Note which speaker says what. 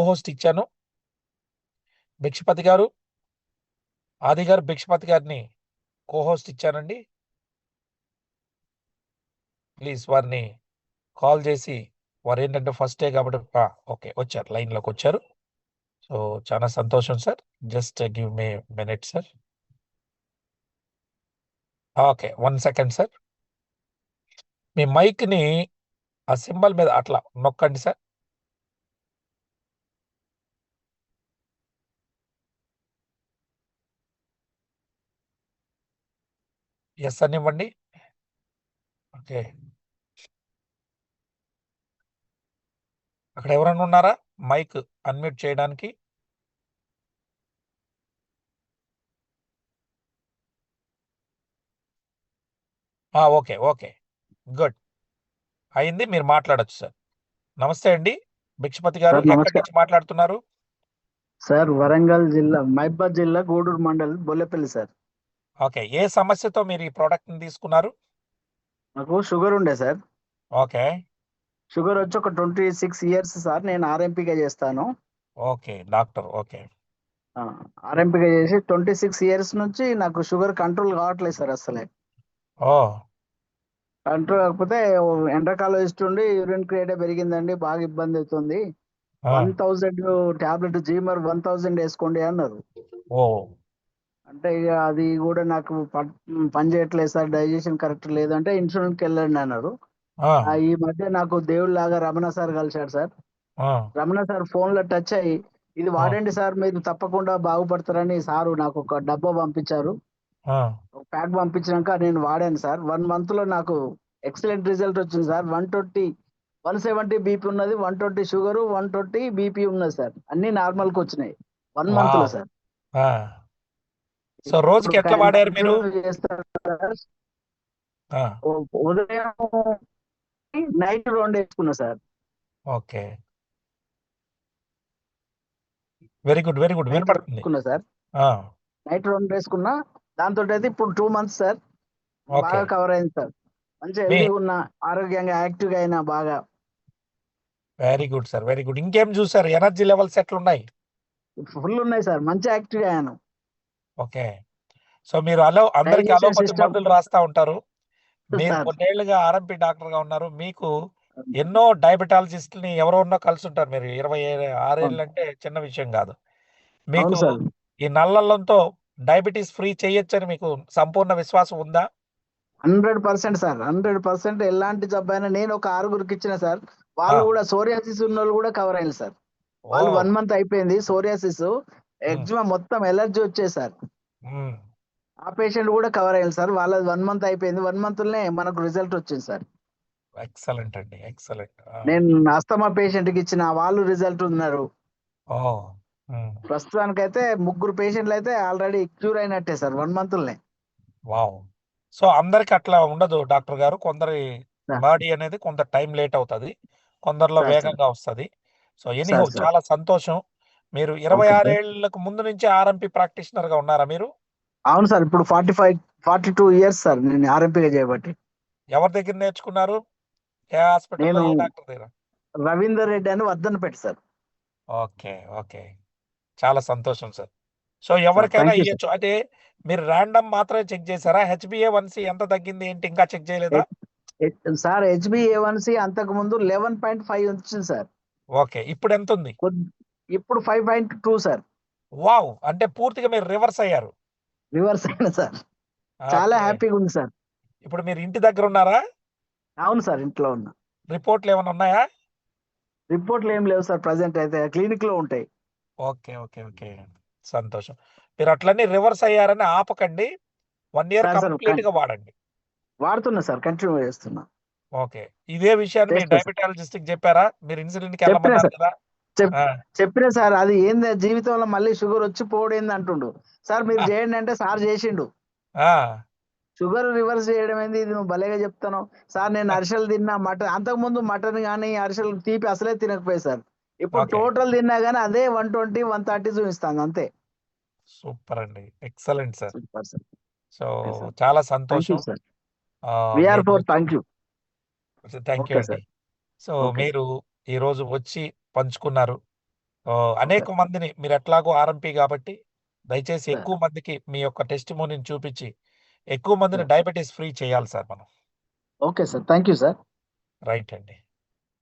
Speaker 1: Host ఇచ్చాను. భిక్షపతి గారు, ఆది గారు, భిక్షపతి గారిని హోస్ట్ ఇచ్చానండి. ప్లీజ్ వారిని కాల్ చేసి, వారు ఏంటంటే ఫస్ట్ డే కాబట్టి ఓకే, వచ్చారు, లైన్లోకి వచ్చారు. సో చాలా సంతోషం sir. Just give me minute sir. Okay, 1 second sir. మీ మైక్ని ఆ సింబల్ మీద అట్లా నొక్కండి సార్. ఎస్ అనివ్వండి. ఓకే, అక్కడ ఎవరైనా ఉన్నారా మైక్ అన్మ్యూట్ చేయడానికి? ఓకే ఓకే, గుడ్, అయింది, మీరు మాట్లాడొచ్చు సార్. నమస్తే అండి భిక్షపతి గారు,
Speaker 2: సార్
Speaker 1: ఎక్కడి
Speaker 2: నమస్కారం
Speaker 1: నుంచి మాట్లాడుతున్నారు?
Speaker 2: సార్. వరంగల్ జిల్లా, మహబూబాద్ జిల్లా, గూడూరు మండల్, బొల్లపల్లి సార్.
Speaker 1: ఓకే, ఏ సమస్యతో మీరు ఈ ప్రోడక్ట్ ని తీసుకున్నారు?
Speaker 2: నాకు షుగర్ ఉండే సార్.
Speaker 1: ఓకే
Speaker 2: షుగర్ వచ్చి ఒక 26 ఇయర్స్ సార్. నేను ఆర్ఎంపీగా చేస్తాను.
Speaker 1: ఓకే డాక్టర్, ఓకే
Speaker 2: ఆర్ఎంపీగా చేసి 26 ఇయర్స్ నుంచి నాకు షుగర్ కంట్రోల్ కావట్లేదు సార్. అసలే
Speaker 1: ఓ
Speaker 2: కంట్రోల్ కాకపోతే ఎండ్రకాలం ఇస్తుండి యూరిన్ క్రియేట్ పెరిగిందండి, బాగా ఇబ్బంది అవుతుంది.
Speaker 1: ఆ,
Speaker 2: 1000 టాబ్లెట్ జీమర్ 1000 వేసుకోండి అన్నారు.
Speaker 1: ఓ
Speaker 2: అంటే ఇక అది కూడా నాకు పని చేయట్లేదు సార్, డైజెషన్ కరెక్ట్ లేదంటే ఇన్సూరెన్స్కి వెళ్ళండి అన్నారు.
Speaker 1: ఆ,
Speaker 2: ఈ మధ్య నాకు దేవుడు లాగా రమణ సార్ కలిశాడు సార్.
Speaker 1: ఆ,
Speaker 2: రమణ సార్ ఫోన్ లో టచ్ అయ్యి, ఇది
Speaker 1: ఆ,
Speaker 2: వాడండి సార్, మీరు తప్పకుండా బాగుపడతారని సారు నాకు ఒక డబ్బా పంపించారు.
Speaker 1: ఆ.
Speaker 2: ఒక ప్యాక్ పంపించినాక నేను వాడాను సార్. 1 మంత్ లో నాకు ఎక్సలెంట్ రిజల్ట్ వచ్చింది సార్. 170 బీపీ ఉన్నది, 120 షుగర్, 120 బీపీ ఉన్నది సార్. అన్ని నార్మల్ కి వచ్చినాయి 1 మంత్ లో
Speaker 1: వావ్.
Speaker 2: సార్.
Speaker 1: ఆ. సో
Speaker 2: ఇప్పుడు
Speaker 1: రోజుకి ఎట్లా వాడారు మీరు?
Speaker 2: కంటిన్యూ చేస్తాను సార్.
Speaker 1: ఆ,
Speaker 2: ఉదయం నైట్ 2 వేసుకున్నా sir.
Speaker 1: Okay, very good very good,
Speaker 2: night
Speaker 1: వినపడుతుంది.
Speaker 2: వేసుకున్నా సార్.
Speaker 1: ఆ,
Speaker 2: నైట్ 2 వేసుకున్నా. దాంతో అయితే ఇప్పుడు 2 మంత్స్ సార్,
Speaker 1: ఓకే.
Speaker 2: బాగా కవర్ అయింది సార్. మంచి
Speaker 1: మీ
Speaker 2: హెల్దీగా ఉన్నా, ఆరోగ్యంగా యాక్టివ్గా అయినా బాగా.
Speaker 1: Very good sir, very good. ఇంకేం చూసారు? ఎనర్జీ లెవెల్స్ ఎట్లున్నాయి?
Speaker 2: ఫుల్ ఉన్నాయి సార్, మంచి యాక్టివ్గా అయ్యాను.
Speaker 1: ఓకే. సో మీరు అందరికి
Speaker 2: డైజెషన్
Speaker 1: అలోపతి
Speaker 2: సిస్టమ్
Speaker 1: మందులు రాస్తా ఉంటారు. మీరు
Speaker 2: సార్.
Speaker 1: కొన్నేళ్లుగా ఆర్ఎంపీ డాక్టర్ గా ఉన్నారు. మీకు ఎన్నో డయాబెటాలజిస్ట్ని ఎవరో కలుసుంటారు. మీరు 26 ఏళ్ళు అంటే చిన్న విషయం కాదు.
Speaker 2: అవును
Speaker 1: మీకు
Speaker 2: సార్.
Speaker 1: ఈ నల్లల్లంతో డయాబెటీస్ ఫ్రీ చేయొచ్చని మీకు సంపూర్ణ విశ్వాసం ఉందా?
Speaker 2: 100% సార్, 100%. ఎలాంటి జబ్బు అయినా నేను ఒక 6గురికి ఇచ్చిన సార్. వాళ్ళు కూడా సోరియాసిస్ ఉన్న వాళ్ళు కూడా కవర్ అయ్యారు సార్.
Speaker 1: ఓ
Speaker 2: వాళ్ళు 1 మంత్ అయిపోయింది, సోరియాసిస్, ఎగ్జిమా మొత్తం ఎలర్జీ వచ్చేది సార్. ఆ పేషెంట్ కూడా కవర్ అయ్యారు సార్. వాళ్ళది 1 మంత్ అయిపోయింది, 1 మంత్ లోనే మనకు రిజల్ట్ వచ్చింది సార్.
Speaker 1: ఎక్సలెంట్ అండి, ఎక్సలెంట్.
Speaker 2: నేను అస్తమా పేషెంట్ కి ఇచ్చిన, వాళ్ళు రిజల్ట్ ఉన్నారు.
Speaker 1: ఓ ఉమ్,
Speaker 2: ప్రస్తుతానికైతే 3 పేషెంట్లు అయితే ఆల్రెడీ క్యూర్ అయినట్టే సార్ 1 మంత్ లోనే.
Speaker 1: వావ్. సో అందరికి అట్లా ఉండదు డాక్టర్ గారు. కొందరి
Speaker 2: సార్
Speaker 1: బాడీ అనేది కొంత టైం లేట్ అవుతుంది, కొందరిలో
Speaker 2: సార్ సార్
Speaker 1: వేగంగా వస్తుంది. సో ఎనీహో
Speaker 2: సార్ సార్
Speaker 1: చాలా సంతోషం. మీరు
Speaker 2: ఓకే
Speaker 1: 26
Speaker 2: సార్.
Speaker 1: ఏళ్లకు ముందు నుంచి ఆర్ఎంపీ ప్రాక్టీషనర్ గా ఉన్నారా మీరు?
Speaker 2: అవును సార్, ఇప్పుడు 42 ఇయర్స్ సార్ నేను ఆర్ఎంపీగా చేయబట్టి.
Speaker 1: ఎవరి దగ్గర నేర్చుకున్నారు? ఏ హాస్పిటల్లో,
Speaker 2: నేను
Speaker 1: ఏ డాక్టర్ దగ్గర?
Speaker 2: రవీందర్ రెడ్డి అని వర్ధనపేట సార్.
Speaker 1: ఓకే ఓకే, చాలా సంతోషం సార్. సో
Speaker 2: సార్
Speaker 1: ఎవరికైనా
Speaker 2: థ్యాంక్ యూ సార్.
Speaker 1: ఇవ్వచ్చు. అంటే మీరు ర్యాండమ్ మాత్రమే చెక్ చేశారా? హెచ్బిఏ1సి ఎంత తగ్గింది ఏంటి ఇంకా చెక్ చేయలేదా?
Speaker 2: సార్ HbA1c అంతకు ముందు 11.5 వచ్చింది సార్.
Speaker 1: ఓకే, ఇప్పుడు ఎంత ఉంది?
Speaker 2: ఇప్పుడు 5.2 సార్.
Speaker 1: వావ్, అంటే పూర్తిగా మీరు రివర్స్ అయ్యారు.
Speaker 2: రివర్స్ అయినా సార్. చాలా
Speaker 1: ఓకే,
Speaker 2: హ్యాపీగా ఉంది సార్.
Speaker 1: ఇప్పుడు మీరు ఇంటి దగ్గర ఉన్నారా?
Speaker 2: అవును సార్, ఇంట్లో ఉన్నా.
Speaker 1: రిపోర్ట్లు ఏమైనా ఉన్నాయా?
Speaker 2: రిపోర్ట్లు ఏం లేవు సార్, ప్రజెంట్ అయితే క్లినిక్ లో ఉంటాయి.
Speaker 1: ఓకే ఓకే ఓకే, సంతోషం. మీరు అట్లనే రివర్స్ అయ్యారని ఆపకండి. 1 ఇయర్
Speaker 2: సార్
Speaker 1: కంప్లీట్ గా వాడండి.
Speaker 2: వాడుతున్నా సార్, కంటిన్యూ చేస్తున్నా.
Speaker 1: ఓకే, ఇదే విషయాన్ని మీ
Speaker 2: చేస్తా సార్.
Speaker 1: డయాబెటాలజిస్ట్ కి చెప్పారా? మీరు ఇన్సులిన్ కి
Speaker 2: చెప్పినా
Speaker 1: వెళ్ళమన్నారు
Speaker 2: సార్,
Speaker 1: కదా. ఆ,
Speaker 2: చెప్పినా సార్. అది ఏంది జీవితంలో మళ్ళీ షుగర్ వచ్చి పోడేంది అంటుండు. సార్ మీరు చేయండి అంటే సార్ చేసిండు.
Speaker 1: ఆ,
Speaker 2: షుగర్ రివర్స్ చేయడం ఏంది, ఇది నువ్వు భలేగా చెప్తాను సార్. నేను అరిసెలు తిన్నా, మటన్ అంతకు ముందు మటన్ కానీ అరిసెలు తీపి అసలే తినకపోయి సార్. ఇప్పుడు
Speaker 1: ఓకే,
Speaker 2: టోటల్ తిన్నా కానీ అదే 120 130 చూపిస్తాను అంతే.
Speaker 1: సూపర్ అండి, excellent sir.
Speaker 2: Super sir.
Speaker 1: So
Speaker 2: sir
Speaker 1: చాలా
Speaker 2: థ్యాంక్ యూ
Speaker 1: సంతోషం.
Speaker 2: సార్.
Speaker 1: ఆ,
Speaker 2: విఆర్
Speaker 1: మీరు
Speaker 2: four thank you.
Speaker 1: Thank you
Speaker 2: okay
Speaker 1: అండి.
Speaker 2: సార్.
Speaker 1: So
Speaker 2: okay.
Speaker 1: మీరు ఈరోజు వచ్చి పంచుకున్నారు. అనేక మందిని మీరు ఎట్లాగో ఆర్ఎంపీ కాబట్టి దయచేసి
Speaker 2: సార్.
Speaker 1: ఎక్కువ మందికి మీ యొక్క టెస్టిమోనీని చూపించి ఎక్కువ మందిని
Speaker 2: సార్.
Speaker 1: డయాబెటిస్ ఫ్రీ చేయాలి సార్ మనం.
Speaker 2: Okay sir. Thank you sir.
Speaker 1: Right అండి.